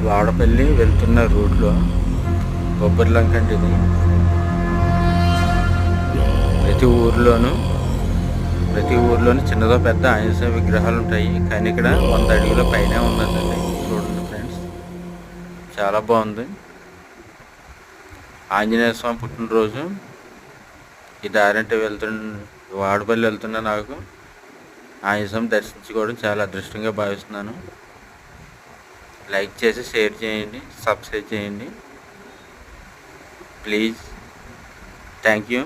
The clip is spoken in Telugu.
వాడపల్లి వెళ్తున్న రూట్లో కొబ్బరి లంక అంటే ఇది. ప్రతి ఊర్లోనూ చిన్నదో పెద్ద ఆంజనేయ విగ్రహాలు ఉంటాయి, కానీ ఇక్కడ 100 అడుగుల పైనే ఉన్నదండి. చూడండి ఫ్రెండ్స్, చాలా బాగుంది. ఆంజనేయ స్వామి పుట్టినరోజు ఈ దారంటే వాడపల్లి వెళ్తున్న నాకు ఆంజనేయ స్వామి దర్శించుకోవడం చాలా అదృష్టంగా భావిస్తున్నాను. లైక్ చేసి షేర్ చేయండి, సబ్స్క్రైబ్ చేయండి ప్లీజ్. Thank you.